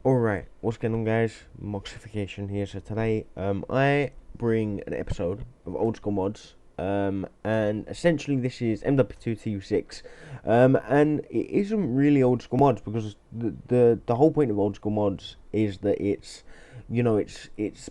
Alright, what's going on, guys? Moxification here. So today, I bring an episode of Old School Mods, and essentially this is MW2 TU6, and it isn't really Old School Mods because the whole point of Old School Mods is that it's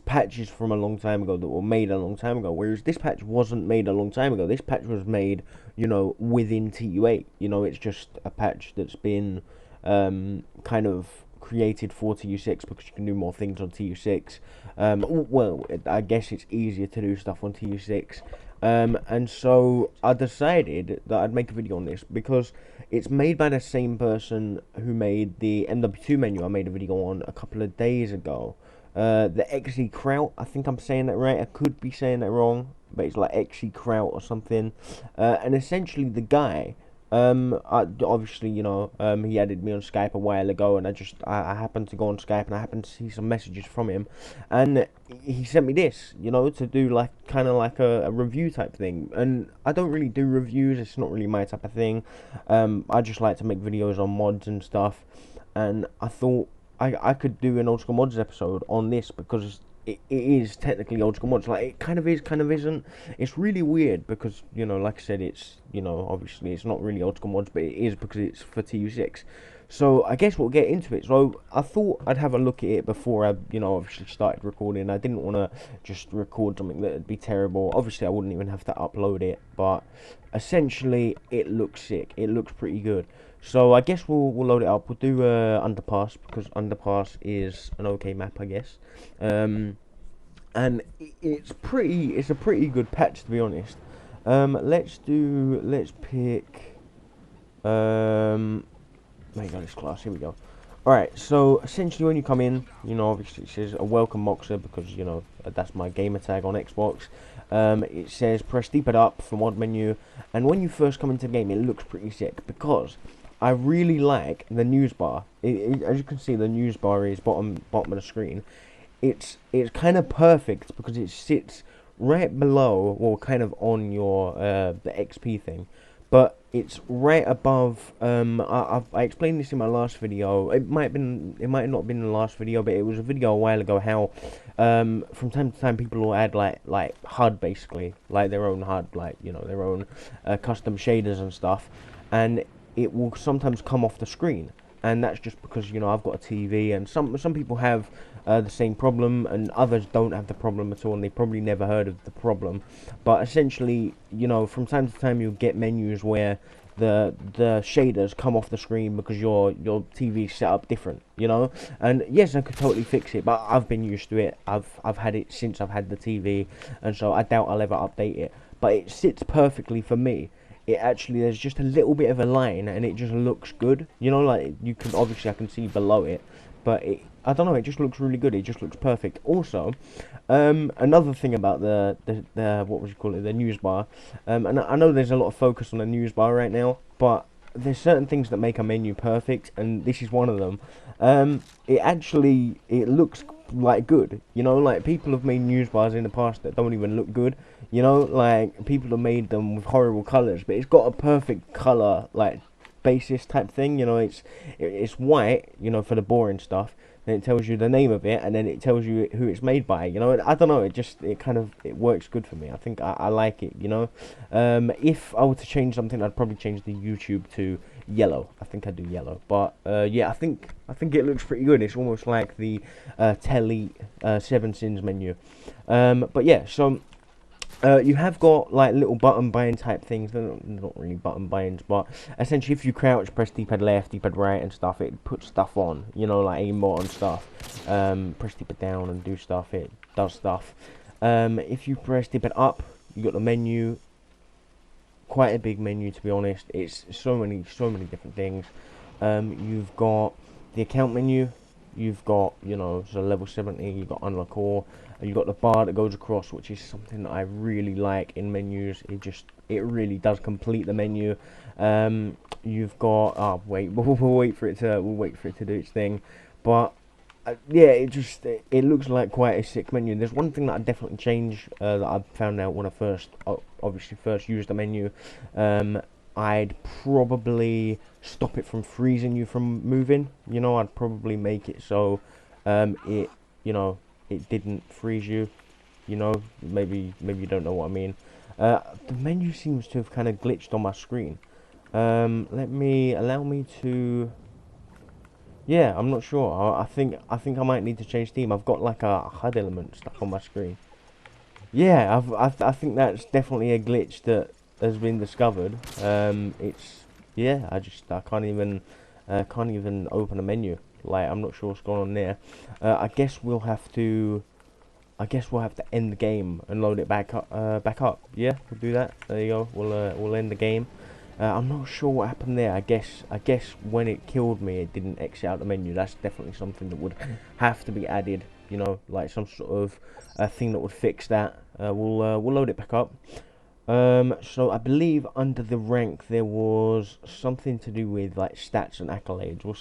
patches from a long time ago that were made a long time ago, whereas this patch wasn't made a long time ago. This patch was made, within TU8. It's just a patch that's been kind of created for TU6 because you can do more things on TU6. Well, I guess it's easier to do stuff on TU6. And so I decided that I'd make a video on this because it's made by the same person who made the MW2 menu I made a video on a couple of days ago. The XE Kraut, I think I'm saying that right. I could be saying that wrong, but it's like XE Kraut or something. And essentially the guy, obviously, he added me on Skype a while ago, and I happened to go on Skype, and I happened to see some messages from him, and he sent me this, to do like kind of like a review type thing. And I don't really do reviews; it's not really my type of thing. I just like to make videos on mods and stuff, and I thought I could do an old school mods episode on this because it is technically old school mods. Like, it kind of is, kind of isn't. It's really weird because, like I said, it's, obviously it's not really old school mods, but it is because it's for TU6. So I guess we'll get into it. So I thought I'd have a look at it before I, obviously started recording. I didn't want to just record something that would be terrible. Obviously I wouldn't even have to upload it, but essentially it looks sick. It looks pretty good. So I guess we'll load it up. We'll do Underpass because Underpass is an okay map, I guess. And it's a pretty good patch, to be honest. Let's pick there you go, this class. Here we go. Alright, so essentially when you come in, obviously it says a welcome Moxer because, that's my gamer tag on Xbox. It says press D-pad up for mod menu, and when you first come into the game, it looks pretty sick because I really like the news bar. As you can see, the news bar is bottom of the screen. It's kind of perfect because it sits right below, or kind of on your the XP thing, but it's right above. I explained this in my last video. It might not have been the last video, but it was a video a while ago. How from time to time people will add like HUD, basically like their own HUD, like their own custom shaders and stuff, and it will sometimes come off the screen. And that's just because I've got a TV, and some people have the same problem, and others don't have the problem at all, and they probably never heard of the problem. But essentially, from time to time you'll get menus where the shaders come off the screen because your TV's set up different, And yes, I could totally fix it, but I've been used to it. I've had it since I've had the TV, and so I doubt I'll ever update it. But it sits perfectly for me. It actually, there's just a little bit of a line and it just looks good, like you can obviously, I can see below it, but I don't know, it just looks really good. It just looks perfect. Also, another thing about the what would you call it, the news bar, and I know there's a lot of focus on the news bar right now, but there's certain things that make a menu perfect, and this is one of them. It looks like good, like people have made news bars in the past that don't even look good, like people have made them with horrible colors, but it's got a perfect color, like basis type thing. It's white, for the boring stuff. Then it tells you the name of it, and then it tells you who it's made by. I don't know. It works good for me. I think I like it. If I were to change something, I'd probably change the YouTube to yellow. I think I'd do yellow. But yeah, I think it looks pretty good. It's almost like the Telly 7 Sins menu. But yeah, so. You have got like little button bind type things. They're not really button binds, but essentially if you crouch, press D-pad left, D-pad right and stuff, it puts stuff on, like aimbot and stuff. Press D-pad down and do stuff, it does stuff. If you press D-pad up, you got the menu. Quite a big menu, to be honest. It's so many different things. You've got the account menu. You've got, so level 70, you've got unlock all, and you've got the bar that goes across, which is something that I really like in menus. It really does complete the menu. You've got, we'll wait for it to do its thing, but yeah, it looks like quite a sick menu. There's one thing that I definitely change, that I found out when I first used the menu. I'd probably stop it from freezing you from moving. You know, I'd probably make it so it, you know, it didn't freeze you. You know, maybe you don't know what I mean. The menu seems to have kind of glitched on my screen. Allow me to. Yeah, I'm not sure. I think I might need to change theme. I've got like a HUD element stuck on my screen. Yeah, I think that's definitely a glitch that has been discovered. It's yeah, I can't even open a menu. Like I'm not sure what's going on there. I guess we'll have to end the game and load it back up. Yeah, we'll do that. There you go. We'll end the game. I'm not sure what happened there. I guess when it killed me, it didn't exit out the menu. That's definitely something that would have to be added. You know, like some sort of thing that would fix that. We'll load it back up. So I believe under the rank there was something to do with like stats and accolades. We'll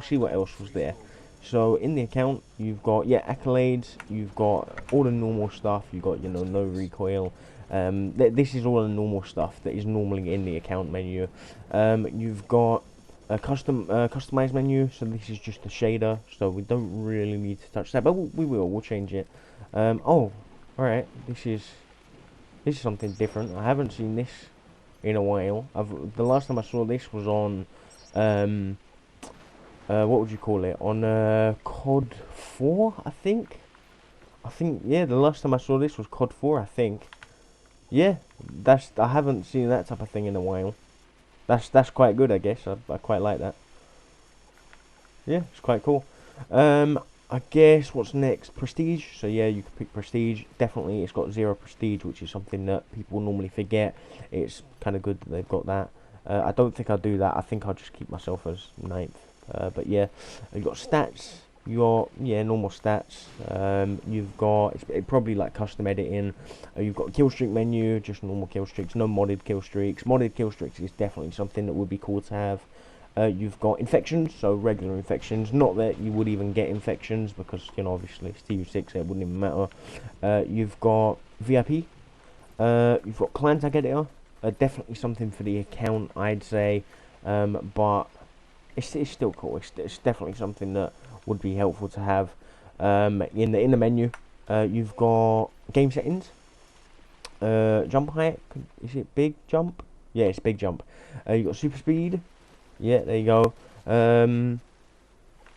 see what else was there. So in the account you've got accolades, you've got all the normal stuff, you've got no recoil. This is all the normal stuff that is normally in the account menu. You've got a customized menu, so this is just a shader, so we don't really need to touch that, but we'll change it. Oh, alright, this is something different. I haven't seen this in a while. The last time I saw this was on what would you call it? On COD 4, I think. Yeah, the last time I saw this was COD 4, I think. Yeah, I haven't seen that type of thing in a while. That's quite good, I guess. I quite like that. Yeah, it's quite cool. I guess what's next? Prestige. So yeah, you can pick prestige. Definitely, it's got 0 prestige, which is something that people normally forget. It's kind of good that they've got that. I don't think I'll do that. I think I'll just keep myself as 9th. But yeah, you've got stats. You got normal stats. You've got it's probably like custom editing. You've got kill streak menu, just normal kill streaks, no modded kill streaks. Modded kill streaks is definitely something that would be cool to have. You've got infections, so regular infections. Not that you would even get infections because obviously it's TU6, so it wouldn't even matter. You've got VIP. You've got clan tag editor. Definitely something for the account, I'd say. But it's still cool. It's definitely something that would be helpful to have in the menu. You've got game settings. Jump height. Is it big jump? Yeah, it's big jump. You've got super speed. Yeah, there you go.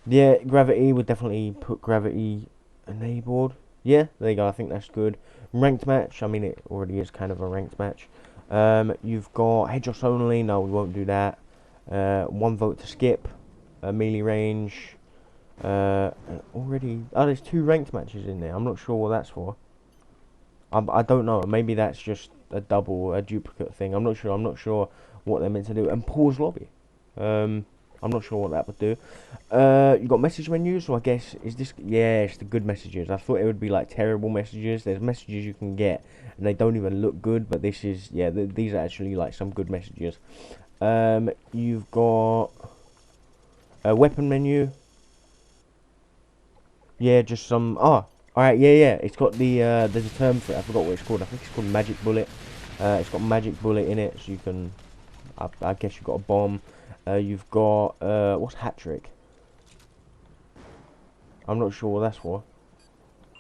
Yeah, gravity would definitely put gravity enabled. Yeah, there you go. I think that's good. Ranked match. I mean, it already is kind of a ranked match. You've got headshots only. No, we won't do that. 1 vote to skip. Melee range. Already. Oh, there's 2 ranked matches in there. I'm not sure what that's for. I don't know. Maybe that's just a duplicate thing. I'm not sure. I'm not sure what they're meant to do. And pause lobby. I'm not sure what that would do. You got message menus, so I guess is this? Yeah, it's the good messages. I thought it would be like terrible messages. There's messages you can get, and they don't even look good. But this is these are actually like some good messages. You've got a weapon menu. Yeah, just some. Oh, alright. Yeah. It's got the there's a term for it. I forgot what it's called. I think it's called magic bullet. It's got magic bullet in it, so you can. I guess you've got a bomb. You've got what's hat trick? I'm not sure what that's for.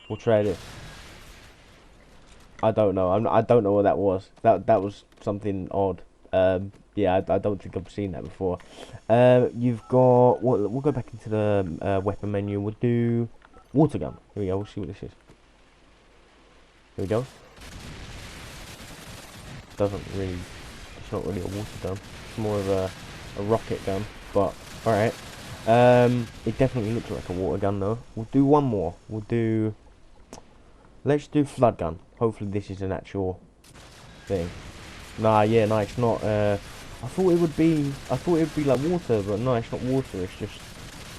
We'll try this. I don't know. I don't know what that was. That was something odd. Yeah, I don't think I've seen that before. You've got. We'll go back into the weapon menu. We'll do water gun. Here we go. We'll see what this is. Here we go. Doesn't really. It's not really a water gun. It's more of a rocket gun, but alright. It definitely looks like a water gun though. We'll do one more. Let's do flood gun. Hopefully this is an actual thing. Nah, it's not. I thought it would be like water, but no, it's not water. It's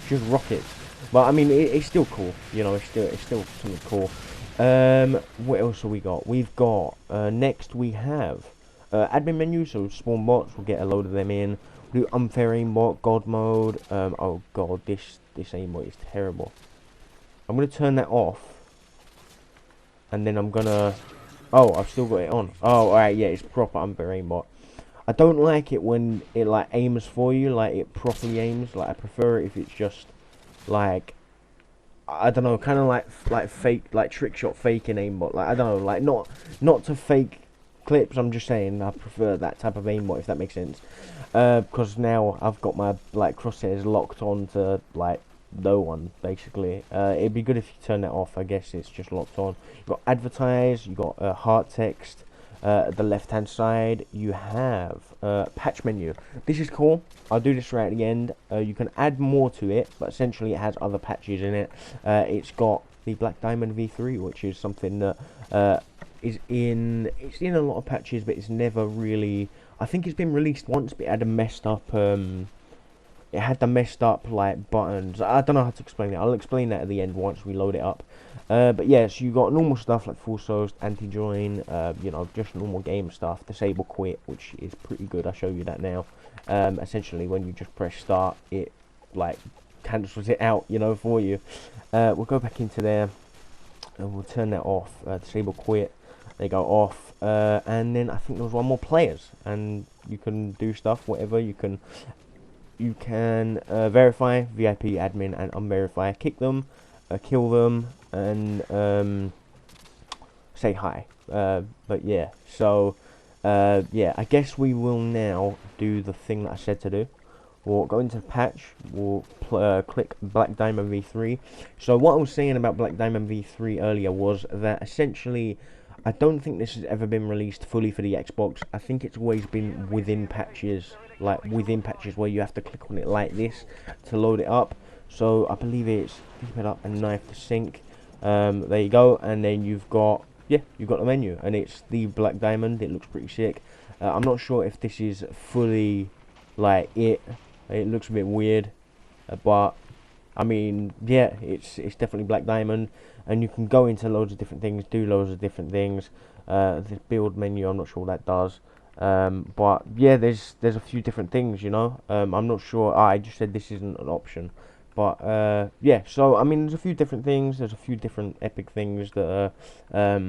just rockets. But I mean, it's still cool. It's still something cool. What else have we got? We've got next we have admin menu. So spawn bots. We'll get a load of them in. Do unfair aimbot, god mode. Oh god, this aimbot is terrible. I'm gonna turn that off, and then I'm gonna. Oh, I've still got it on. Oh, alright, yeah, it's proper unfair aimbot. I don't like it when it like aims for you, like it properly aims. Like I prefer it if it's just like, I don't know, kind of like fake, like trick shot faking aimbot. Like I don't know, like not to fake clips. I'm just saying I prefer that type of aimbot, if that makes sense. Because now I've got my like crosshairs locked on to like no one basically. It'd be good if you turn that off. I guess it's just locked on. You've got advertise. You got heart text. At the left hand side you have patch menu. This is cool. I'll do this right at the end. You can add more to it, but essentially it has other patches in it. It's got the Black Diamond V3, which is something that it's in a lot of patches, but it's never really, I think it's been released once, but it had a messed up like buttons. I don't know how to explain it. I'll explain that at the end once we load it up. But yeah, so you got normal stuff like full source, anti-join, you know, just normal game stuff, disable quit, which is pretty good. I'll show you that now. Essentially, when you just press start, it like cancels it out, you know, for you. We'll go back into there and we'll turn that off. Disable quit, they go off, and then I think there was one more, players, and you can do stuff, whatever. You can verify, VIP, admin, and unverify, kick them, kill them, and say hi. But yeah, so yeah, I guess we will now do the thing that I said to do. We'll go into the patch, we'll click Black Diamond V3. So what I was saying about Black Diamond V3 earlier was that essentially I don't think this has ever been released fully for the Xbox. I think it's always been within patches, like within patches where you have to click on it like this to load it up. So I believe it's keep it up and knife to sync. There you go, and then you've got the menu, and it's the Black Diamond. It looks pretty sick. I'm not sure if this is fully like it looks a bit weird, but I mean, yeah, it's definitely Black Diamond, and you can go into loads of different things, do loads of different things. The build menu, I'm not sure what that does, but yeah, there's a few different things, you know. I'm not sure. I just said this isn't an option, but yeah. So I mean, there's a few different things. There's a few different epic things that are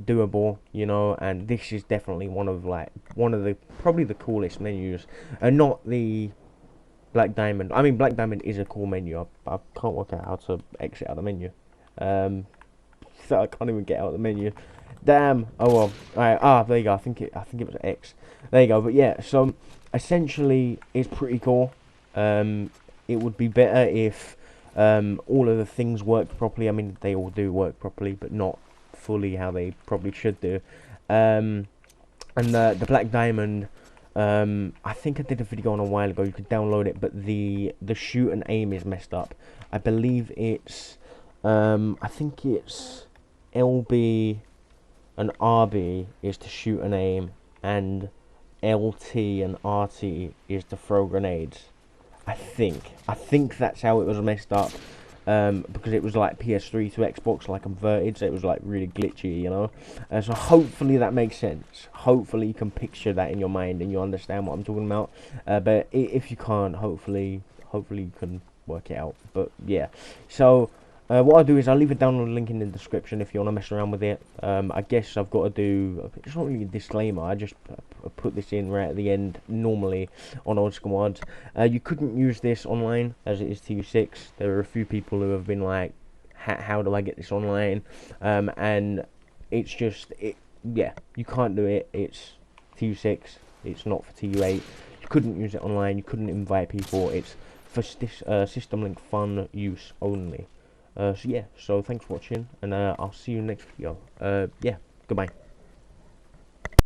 doable, you know, and this is definitely one of the probably the coolest menus, and not the Black Diamond. I mean, Black Diamond is a cool menu. I can't work out how to exit out of the menu. So I can't even get out of the menu. Damn. Oh well. Alright. There you go. I think it was X. There you go. But yeah. So essentially, it's pretty cool. It would be better if all of the things worked properly. I mean, they all do work properly, but not fully how they probably should do. And the Black Diamond. I think I did a video on a while ago. You could download it, but the shoot and aim is messed up. I believe it's I think it's LB and RB is to shoot and aim, and LT and RT is to throw grenades. I think that's how it was messed up. Because it was like PS3 to Xbox, like converted, so it was like really glitchy, you know. So hopefully that makes sense. Hopefully you can picture that in your mind and you understand what I'm talking about. But if you can't, hopefully you can work it out. But yeah, so what I'll do is I'll leave a download link in the description if you want to mess around with it. I guess I've got to do, it's not really a disclaimer, I just put this in right at the end normally on Old School Mods. You couldn't use this online as it is TU6. There are a few people who have been like, how do I get this online? And it's just, yeah, you can't do it. It's TU6, it's not for TU8. You couldn't use it online, you couldn't invite people. It's for System Link fun use only. So yeah, so thanks for watching, and I'll see you next video. Yeah, goodbye.